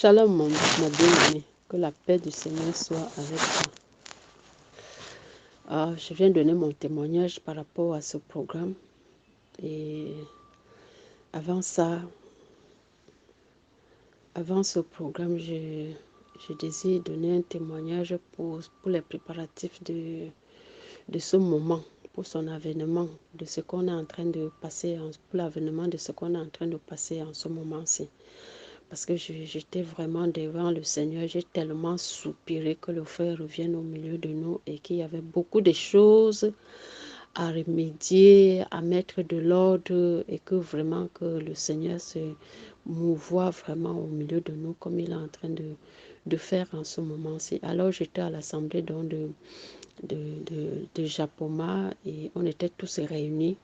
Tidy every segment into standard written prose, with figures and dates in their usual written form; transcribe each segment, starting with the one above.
Shalom, ma bien-aimée. Que la paix du Seigneur soit avec toi. Je viens donner mon témoignage par rapport à ce programme. Et avant ça, avant ce programme, je désire donner un témoignage pour les préparatifs de ce moment, pour son avènement, de ce qu'on est en train de passer, pour l'avènement de ce qu'on est en train de passer en ce moment-ci. Parce que j'étais vraiment devant le Seigneur, j'ai tellement soupiré que le frère revienne au milieu de nous et qu'il y avait beaucoup de choses à remédier, à mettre de l'ordre et que vraiment que le Seigneur se mouvoie vraiment au milieu de nous comme il est en train de faire en ce moment-ci. Alors j'étais à l'assemblée de Japoma et on était tous réunis.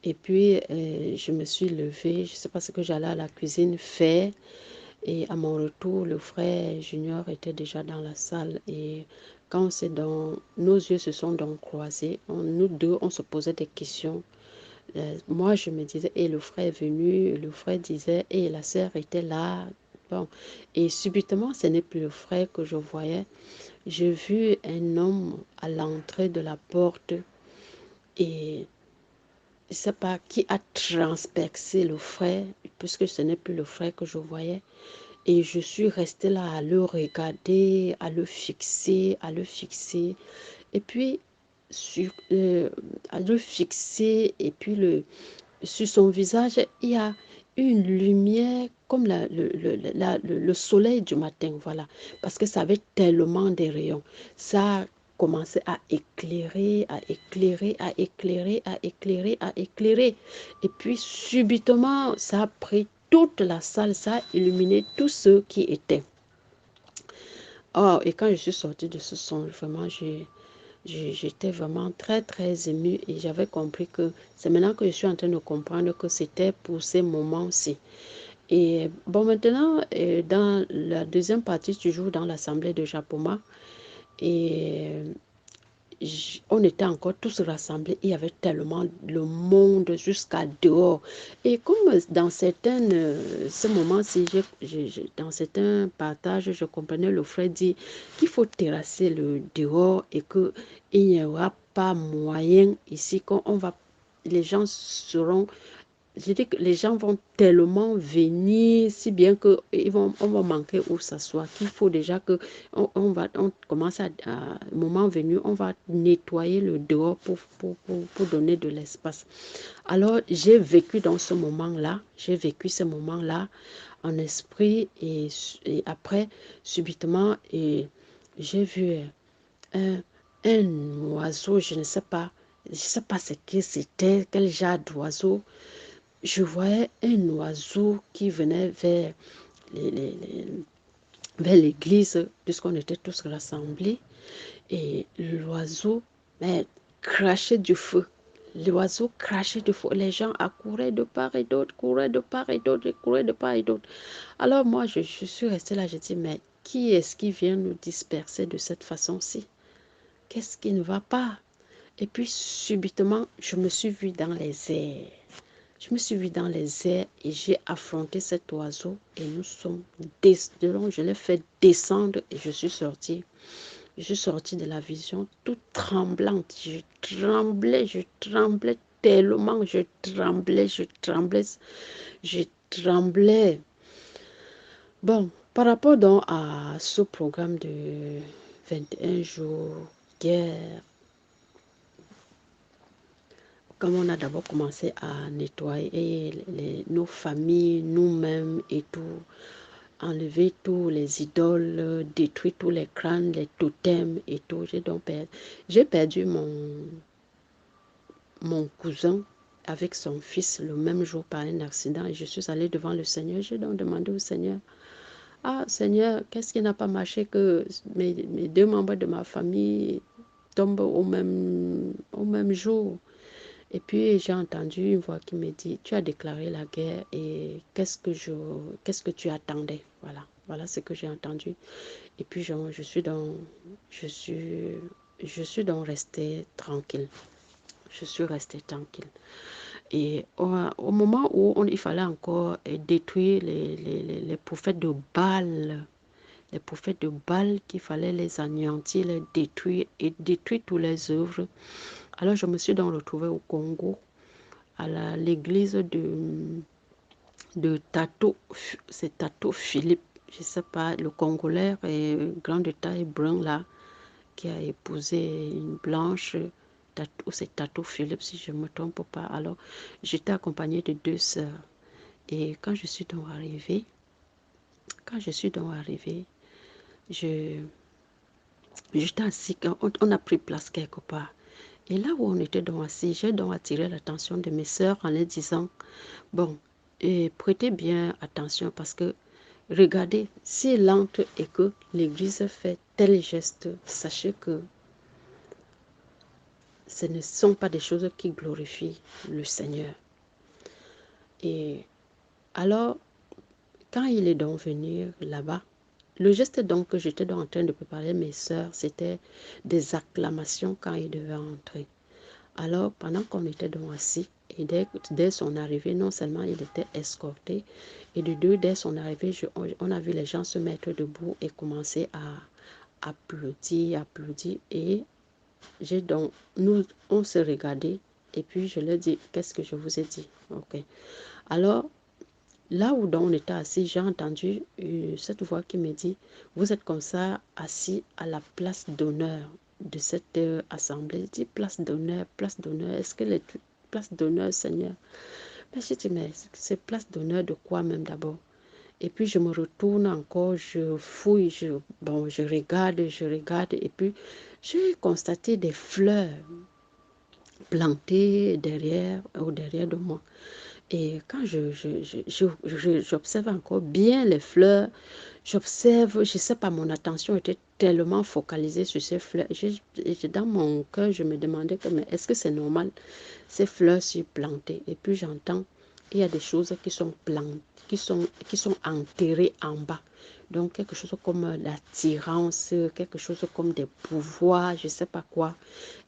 Et puis je me suis levée, je ne sais pas ce que j'allais à la cuisine faire. Et à mon retour, le frère Junior était déjà dans la salle. Et quand nos yeux se sont donc croisés, nous deux, on se posait des questions. Moi, je me disais, et le frère est venu, le frère disait, et la sœur était là. Bon. Et subitement, ce n'est plus le frère que je voyais. J'ai vu un homme à l'entrée de la porte et je ne sais pas qui a transpercé le frère, puisque ce n'est plus le frère que je voyais. Et je suis restée là à le regarder, à le fixer, à le fixer. Et puis, à le fixer, et puis sur son visage, il y a une lumière comme le soleil du matin, voilà. Parce que ça avait tellement de rayons. Ça a commencé à éclairer, à éclairer, à éclairer, à éclairer, à éclairer. Et puis, subitement, ça a pris toute la salle, ça a illuminé tous ceux qui étaient. Oh, et quand je suis sortie de ce songe, vraiment, j'étais vraiment très, très émue et j'avais compris que c'est maintenant que je suis en train de comprendre que c'était pour ces moments-ci. Et bon, maintenant, dans la deuxième partie, toujours dans l'assemblée de Japoma, et on était encore tous rassemblés. Il y avait tellement le monde jusqu'à dehors. Et comme dans ce moment-ci, dans certains partages, je comprenais le frère dire qu'il faut terrasser le dehors et qu'il n'y aura pas moyen ici les gens seront. Je dis que les gens vont tellement venir, si bien que on va manquer où s'asseoir, qu'il faut déjà que on commence moment venu, on va nettoyer le dehors pour donner de l'espace. Alors, j'ai vécu ce moment-là en esprit et après, subitement, j'ai vu un, un oiseau, je ne sais pas ce que c'était, quel genre d'oiseau. Je voyais un oiseau qui venait les- les- les- vers l'église, puisqu'on était tous rassemblés. Et l'oiseau crachait du feu. L'oiseau crachait du feu. Les gens accouraient de part et d'autre, couraient de part et d'autre, couraient de part et d'autre. Alors moi, je suis restée là, je dis, mais qui est-ce qui vient nous disperser de cette façon-ci? Qu'est-ce qui ne va pas? Et puis subitement, je me suis vue dans les airs. Je me suis vue dans les airs et j'ai affronté cet oiseau et je l'ai fait descendre et je suis sortie. Je suis sortie de la vision toute tremblante. Je tremblais tellement, je tremblais. Bon, par rapport donc à ce programme de 21 jours, guerre, comme on a d'abord commencé à nettoyer nos familles, nous-mêmes et tout, enlever tous les idoles, détruire tous les crânes, les totems et tout, j'ai perdu mon cousin avec son fils le même jour par un accident et je suis allée devant le Seigneur. J'ai donc demandé au Seigneur, ah Seigneur, qu'est-ce qui n'a pas marché que mes deux membres de ma famille tombent au même jour? Et puis j'ai entendu une voix qui me dit, tu as déclaré la guerre et qu'est-ce que tu attendais? Voilà ce que j'ai entendu. Et puis je suis donc restée tranquille. Je suis restée tranquille. Et au moment où il fallait encore détruire les prophètes de Baal, les prophètes de Baal, qu'il fallait les anéantir, les détruire et détruire toutes les œuvres. Alors je me suis donc retrouvée au Congo, à l'église de Tato, c'est Tato Philippe, je ne sais pas, le Congolais grand de taille brun là, qui a épousé une blanche, c'est Tato Philippe si je ne me trompe pas. Alors j'étais accompagnée de deux sœurs. Et quand je suis donc arrivée, je, j'étais assise, on a pris place quelque part. Et là où on était donc assis, j'ai donc attiré l'attention de mes sœurs en les disant, bon, et prêtez bien attention parce que regardez, si elle entre et que l'Église fait tel geste, sachez que ce ne sont pas des choses qui glorifient le Seigneur. Et alors, quand il est donc venu là-bas, le geste donc que j'étais donc en train de préparer mes sœurs, c'était des acclamations quand il devait entrer. Alors, pendant qu'on était donc assis, et dès son arrivée, non seulement il était escorté, et de deux, dès son arrivée, on a vu les gens se mettre debout et commencer à applaudir, et j'ai donc, on se regardait, et puis je leur dis, qu'est-ce que je vous ai dit? Ok. Alors, là où donc on était assis, j'ai entendu cette voix qui me dit, vous êtes comme ça assis à la place d'honneur de cette assemblée. Je dis, place d'honneur, est-ce que les places d'honneur, Seigneur? Mais je dis, mais c'est place d'honneur de quoi même d'abord? Et puis je me retourne encore, je fouille, je regarde, et puis j'ai constaté des fleurs plantées derrière de moi. Et quand j'observe encore bien les fleurs, j'observe, je ne sais pas, mon attention était tellement focalisée sur ces fleurs. Dans mon cœur, je me demandais, mais est-ce que c'est normal, ces fleurs sont plantées? Et puis j'entends, il y a des choses qui sont plantées, qui sont enterrées en bas. Donc quelque chose comme l'attirance, quelque chose comme des pouvoirs, je ne sais pas quoi.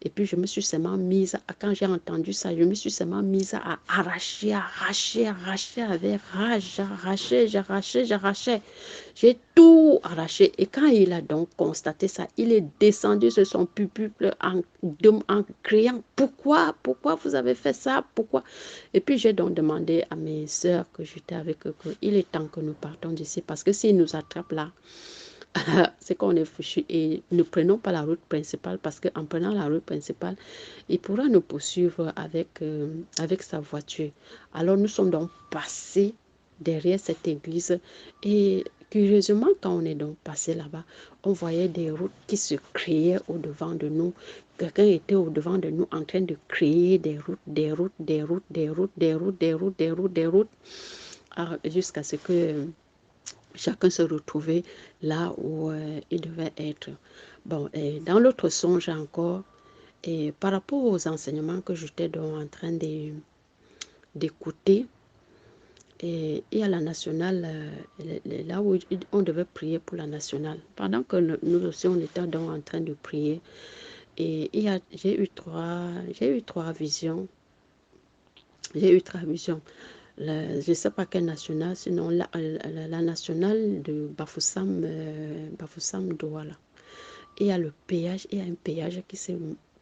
Et puis je me suis seulement mise, quand j'ai entendu ça, je me suis seulement mise à arracher avec rage, j'arrachais. J'ai tout arraché. Et quand il a donc constaté ça, il est descendu sur son pupitre en criant, pourquoi vous avez fait ça? Pourquoi? Et puis j'ai donc demandé à mes sœurs que j'étais avec eux qu'il est temps que nous partons d'ici parce que s'ils nous attrapent là, c'est qu'on est fichu et ne prenons pas la route principale parce qu'en prenant la route principale, il pourra nous poursuivre avec sa voiture. Alors nous sommes donc passés derrière cette église et curieusement, quand on est donc passé là-bas, on voyait des routes qui se créaient au-devant de nous. Quelqu'un était au-devant de nous en train de créer des routes, jusqu'à ce que chacun se retrouvait là où il devait être. Bon, et dans l'autre songe encore, et par rapport aux enseignements que j'étais donc en train d'écouter, et à la nationale, là où on devait prier pour la nationale, pendant que nous aussi on était donc en train de prier, et j'ai eu trois visions. J'ai eu trois visions. Je ne sais pas quelle nationale, sinon la nationale de Bafoussam Douala. Il y a un péage qui s'est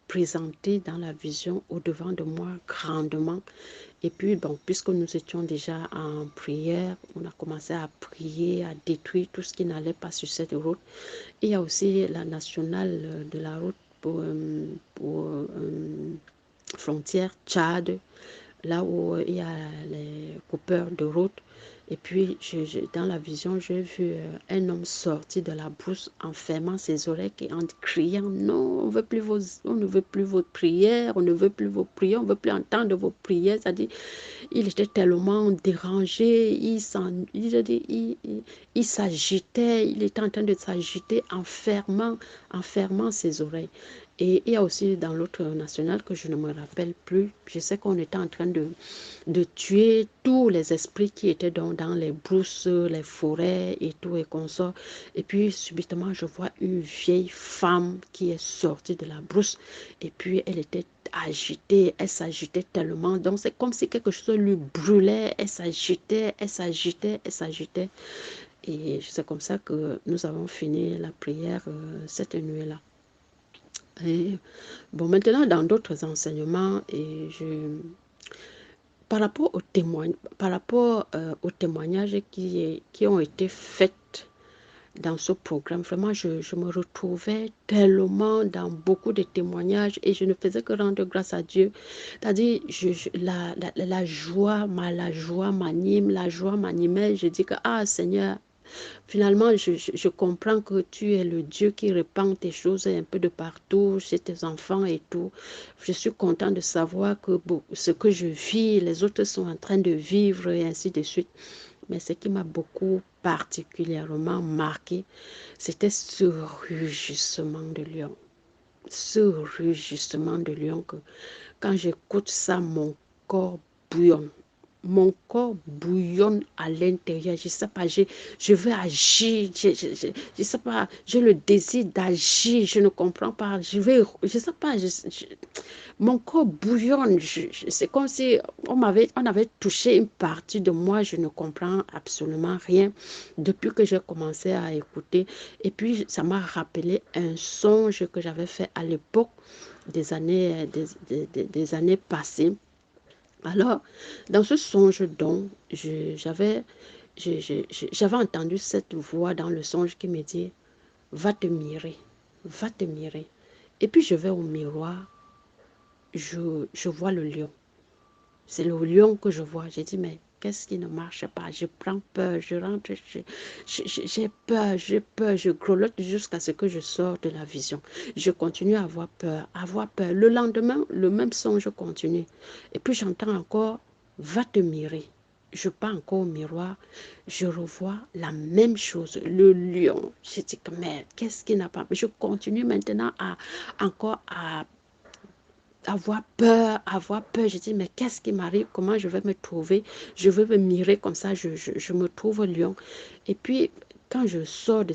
présenté dans la vision au-devant de moi grandement. Et puis, bon, puisque nous étions déjà en prière, on a commencé à prier, à détruire tout ce qui n'allait pas sur cette route. Il y a aussi la nationale de la route pour frontière Tchad, là où il y a les coupeurs de route. Et puis, dans la vision, j'ai vu un homme sortir de la brousse en fermant ses oreilles et en criant, non, on ne veut plus votre prière, on ne veut plus vos prières, on ne veut plus entendre vos prières. C'est-à-dire, il était tellement dérangé, il s'agitait, il était en train de s'agiter en fermant ses oreilles. Et il y a aussi dans l'autre national que je ne me rappelle plus, je sais qu'on était en train de tuer tous les esprits qui étaient dans les brousses, les forêts et tout et consorts. Et puis subitement, je vois une vieille femme qui est sortie de la brousse et puis elle était agitée, elle s'agitait tellement. Donc c'est comme si quelque chose lui brûlait, elle s'agitait, elle s'agitait, elle s'agitait. Et c'est comme ça que nous avons fini la prière cette nuit-là. Et bon, maintenant, dans d'autres enseignements, par rapport aux témoignages qui ont été faits dans ce programme, vraiment, je me retrouvais tellement dans beaucoup de témoignages et je ne faisais que rendre grâce à Dieu. C'est-à-dire, la joie m'anime, la joie m'animait. Je dis que, ah Seigneur, finalement, je comprends que tu es le Dieu qui répand tes choses un peu de partout chez tes enfants et tout. Je suis content de savoir que bon, ce que je vis, les autres sont en train de vivre et ainsi de suite. Mais ce qui m'a beaucoup particulièrement marqué, c'était ce rugissement de lion. Ce rugissement de lion que quand j'écoute ça, mon corps bouillonne. Mon corps bouillonne à l'intérieur. Je ne sais pas, je veux agir. Je sais pas, j'ai le désir d'agir. Je ne comprends pas. Je sais pas, mon corps bouillonne. C'est comme si on avait touché une partie de moi. Je ne comprends absolument rien depuis que j'ai commencé à écouter. Et puis, ça m'a rappelé un songe que j'avais fait à l'époque des années passées. Alors, dans ce songe donc, j'avais entendu cette voix dans le songe qui me dit, va te mirer, va te mirer. Et puis je vais au miroir, je vois le lion. C'est le lion que je vois. J'ai dit, mais qu'est-ce qui ne marche pas? Je prends peur, je rentre, j'ai peur, je grelotte jusqu'à ce que je sors de la vision. Je continue à avoir peur, à avoir peur. Le lendemain, le même songe continue. Et puis j'entends encore, va te mirer. Je pars encore au miroir, je revois la même chose, le lion. Je dis, mais qu'est-ce qui n'a pas? Je continue maintenant encore à avoir peur, avoir peur. Je dis, mais qu'est-ce qui m'arrive? Comment je vais me trouver? Je veux me mirer comme ça, je me trouve lion. Et puis, quand je sors de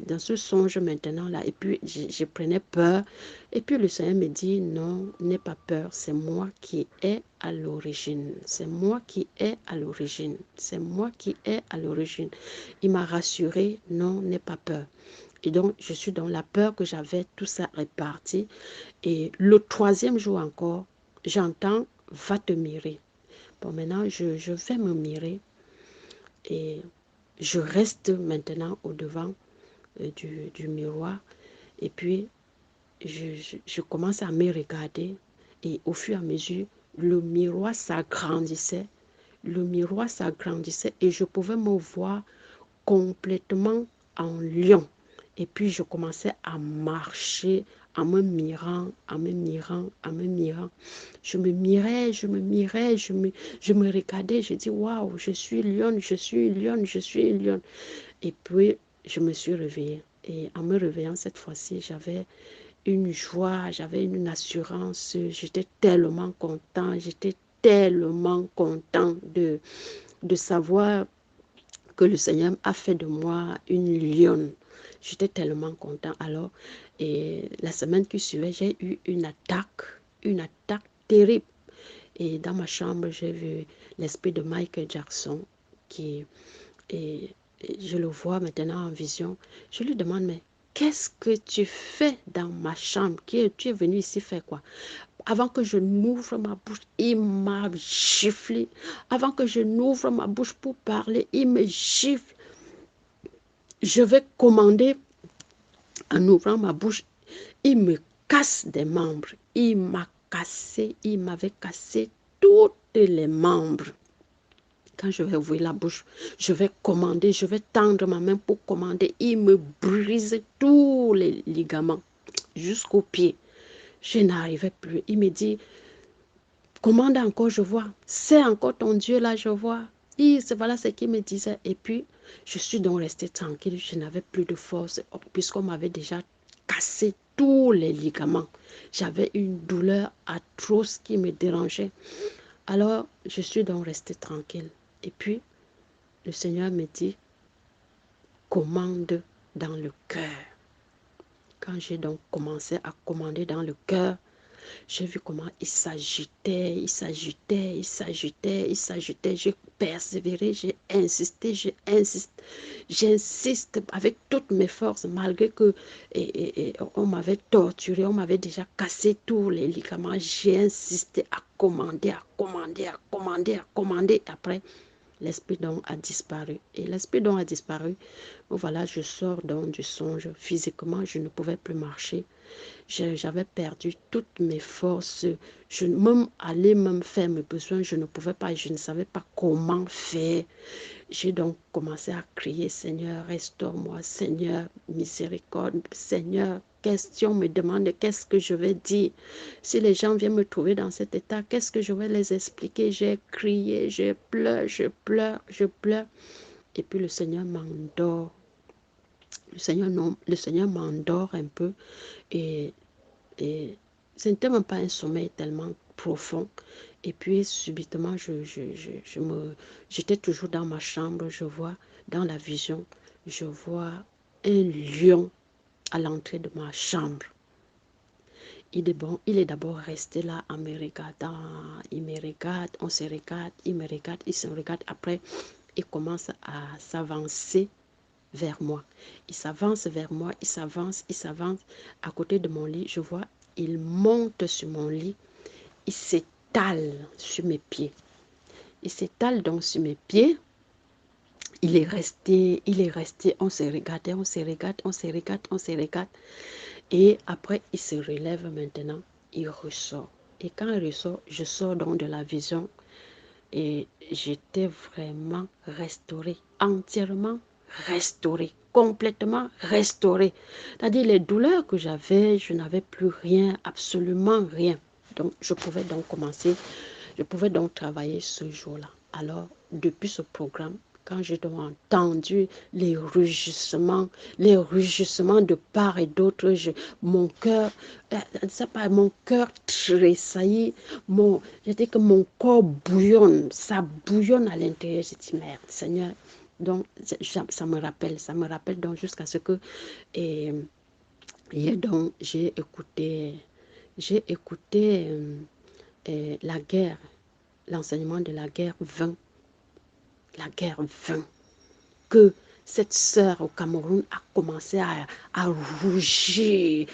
dans ce songe maintenant là, et puis je prenais peur, et puis le Seigneur me dit, non, n'aie pas peur, c'est moi qui est à l'origine, c'est moi qui est à l'origine, c'est moi qui est à l'origine. Il m'a rassuré, non, n'aie pas peur. Et donc, je suis dans la peur que j'avais, tout ça réparti. Et le troisième jour encore, j'entends, va te mirer. Bon, maintenant, je vais me mirer et je reste maintenant au devant du miroir. Et puis, je commence à me regarder et au fur et à mesure, le miroir s'agrandissait. Le miroir s'agrandissait et je pouvais me voir complètement en lion. Et puis je commençais à marcher en me mirant, en me mirant, en me mirant. Je me mirais, je me mirais, je me regardais, je dis waouh, je suis lionne, je suis lionne, je suis lionne. Et puis je me suis réveillée. Et en me réveillant cette fois-ci, j'avais une joie, j'avais une assurance. J'étais tellement content, j'étais tellement content de savoir que le Seigneur a fait de moi une lionne. J'étais tellement content. Alors, et la semaine qui suivait, j'ai eu une attaque terrible. Et dans ma chambre, j'ai vu l'esprit de Michael Jackson qui, et, et je le vois maintenant en vision. Je lui demande, mais qu'est-ce que tu fais dans ma chambre? Tu es venu ici faire quoi? Avant que je n'ouvre ma bouche, il m'a giflé. Avant que je n'ouvre ma bouche pour parler, il me gifle. Je vais commander en ouvrant ma bouche. Il me casse des membres. Il m'a cassé, il m'avait cassé tous les membres. Quand je vais ouvrir la bouche, je vais commander, je vais tendre ma main pour commander. Il me brise tous les ligaments jusqu'aux pieds. Je n'arrivais plus. Il me dit, commande encore, je vois. C'est encore ton Dieu là, je vois. Voilà ce qu'il me disait. Et puis, je suis donc restée tranquille. Je n'avais plus de force puisqu'on m'avait déjà cassé tous les ligaments. J'avais une douleur atroce qui me dérangeait. Alors, je suis donc restée tranquille. Et puis, le Seigneur me dit, commande dans le cœur. Quand j'ai donc commencé à commander dans le cœur, j'ai vu comment il s'agitait, il s'agitait, il s'agitait, il s'agitait. J'ai persévéré, j'ai insisté, j'insiste avec toutes mes forces, malgré que on m'avait torturé, on m'avait déjà cassé tous les ligaments. J'ai insisté à commander, à commander, à commander, à commander. Après, l'esprit donc a disparu. Et l'esprit donc a disparu. Voilà, je sors donc du songe. Physiquement, je ne pouvais plus marcher. J'avais perdu toutes mes forces. Même aller même faire mes besoins, je ne pouvais pas. Je ne savais pas comment faire. J'ai donc commencé à crier, Seigneur, restaure-moi, Seigneur, miséricorde, Seigneur. Question me demande qu'est-ce que je vais dire. Si les gens viennent me trouver dans cet état, qu'est-ce que je vais les expliquer? J'ai crié, je pleure, je pleure, je pleure. Et puis le Seigneur m'endort. Le Seigneur, non, le Seigneur m'endort un peu et ce n'était même pas un sommeil tellement profond. Et puis, subitement, j'étais toujours dans ma chambre. Je vois, dans la vision, je vois un lion à l'entrée de ma chambre. Il est d'abord resté là en me regardant. Il me regarde, on se regarde, il me regarde, il se regarde. Après, il commence à s'avancer vers moi. Il s'avance vers moi, il s'avance, il s'avance. À côté de mon lit, je vois, il monte sur mon lit, il s'étale sur mes pieds. Il s'étale donc sur mes pieds. Il est resté, on se regardait, on se regarde, on se regarde, on se regarde. Et après, il se relève maintenant, il ressort. Et quand il ressort, je sors donc de la vision et j'étais vraiment restaurée, entièrement restaurée, complètement restaurée. C'est-à-dire les douleurs que j'avais, je n'avais plus rien, absolument rien. Donc, je pouvais donc commencer, je pouvais donc travailler ce jour-là. Alors, depuis ce programme, quand j'ai donc entendu les rugissements de part et d'autre, mon cœur, mon cœur tressaillit, je dis que mon corps bouillonne, ça bouillonne à l'intérieur. Je dis, merde, Seigneur. Donc, ça me rappelle donc jusqu'à ce que, et, donc, j'ai écouté la guerre, l'enseignement de la guerre 20, la guerre 20, que cette sœur au Cameroun a commencé à rougir,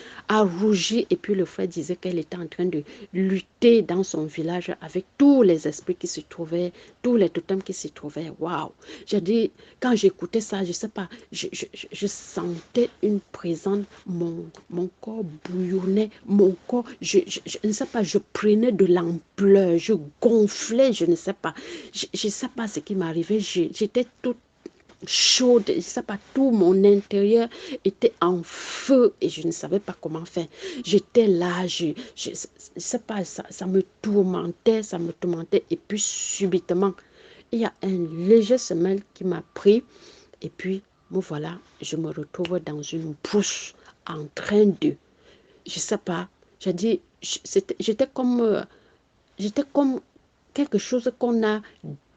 et puis le frère disait qu'elle était en train de lutter dans son village avec tous les esprits qui se trouvaient, tous les totems qui se trouvaient. Waouh! J'ai dit, quand j'écoutais ça, je ne sais pas, je sentais une présence, mon corps bouillonnait, mon corps, je ne sais pas, je prenais de l'ampleur, je gonflais, je ne sais pas, je ne sais pas ce qui m'arrivait, j'étais toute chaude, je ne sais pas, tout mon intérieur était en feu et je ne savais pas comment faire. J'étais là, je sais pas, ça me tourmentait, et puis subitement, il y a un léger semelle qui m'a pris et puis me voilà, je me retrouve dans une brousse en train de, je sais pas, j'ai dit, j'étais comme quelque chose qu'on a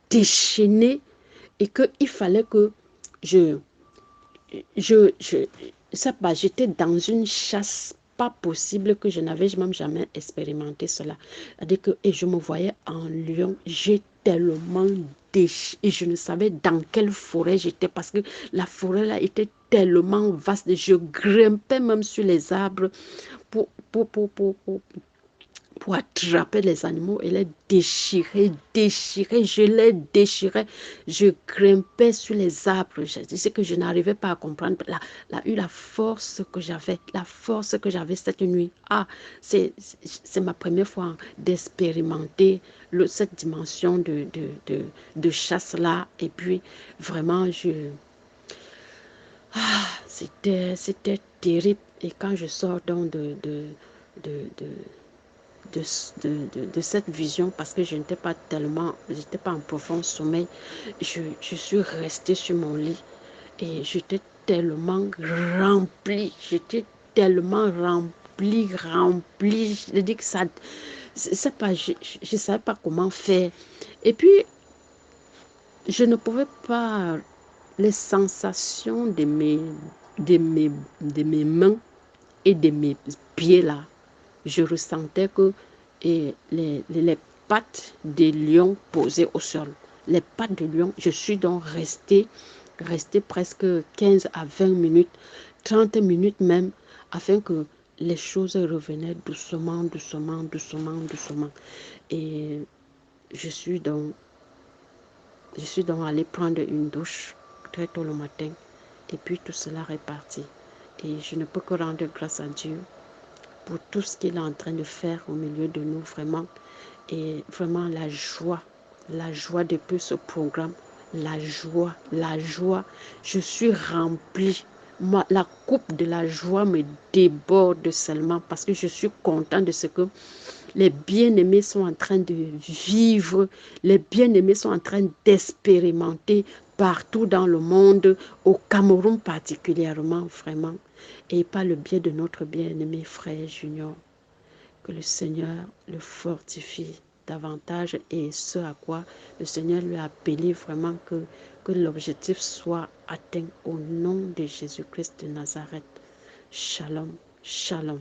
déchaîné et qu'il fallait que je, je sais pas, j'étais dans une chasse pas possible que je n'avais même jamais expérimenté cela. C'est-à-dire que et je me voyais en lion, j'ai tellement déchiré et je ne savais dans quelle forêt j'étais parce que la forêt là était tellement vaste. Je grimpais même sur les arbres pour attraper les animaux et les déchirer, je les déchirais, je grimpais sur les arbres, je disais que je n'arrivais pas à comprendre la force que j'avais, cette nuit. Ah, c'est ma première fois d'expérimenter cette dimension de chasse-là, et puis vraiment, c'était terrible, et quand je sors donc de, de de cette vision parce que je n'étais pas tellement, j'étais pas en profond sommeil. Je suis restée sur mon lit et j'étais tellement remplie, j'étais tellement rempli. Je dis que ça, c'est pas, je ne savais pas comment faire. Et puis, je ne pouvais pas, les sensations de mes mains et de mes pieds là, je ressentais que les pattes des lions posées au sol. Les pattes de lion, je suis donc restée presque 15 à 20 minutes, 30 minutes même, afin que les choses revenaient doucement, doucement, doucement, doucement. Et je suis donc, je suis donc allée prendre une douche très tôt le matin. Et puis tout cela est parti. Et je ne peux que rendre grâce à Dieu pour tout ce qu'il est en train de faire au milieu de nous, vraiment. Et vraiment la joie depuis ce programme, la joie. Je suis remplie. Moi, la coupe de la joie me déborde seulement parce que je suis content de ce que les bien-aimés sont en train de vivre, les bien-aimés sont en train d'expérimenter partout dans le monde, au Cameroun particulièrement, vraiment, et par le biais de notre bien-aimé frère Junior. Que le Seigneur le fortifie davantage et ce à quoi le Seigneur lui a appelé vraiment que l'objectif soit atteint au nom de Jésus-Christ de Nazareth. Shalom, shalom.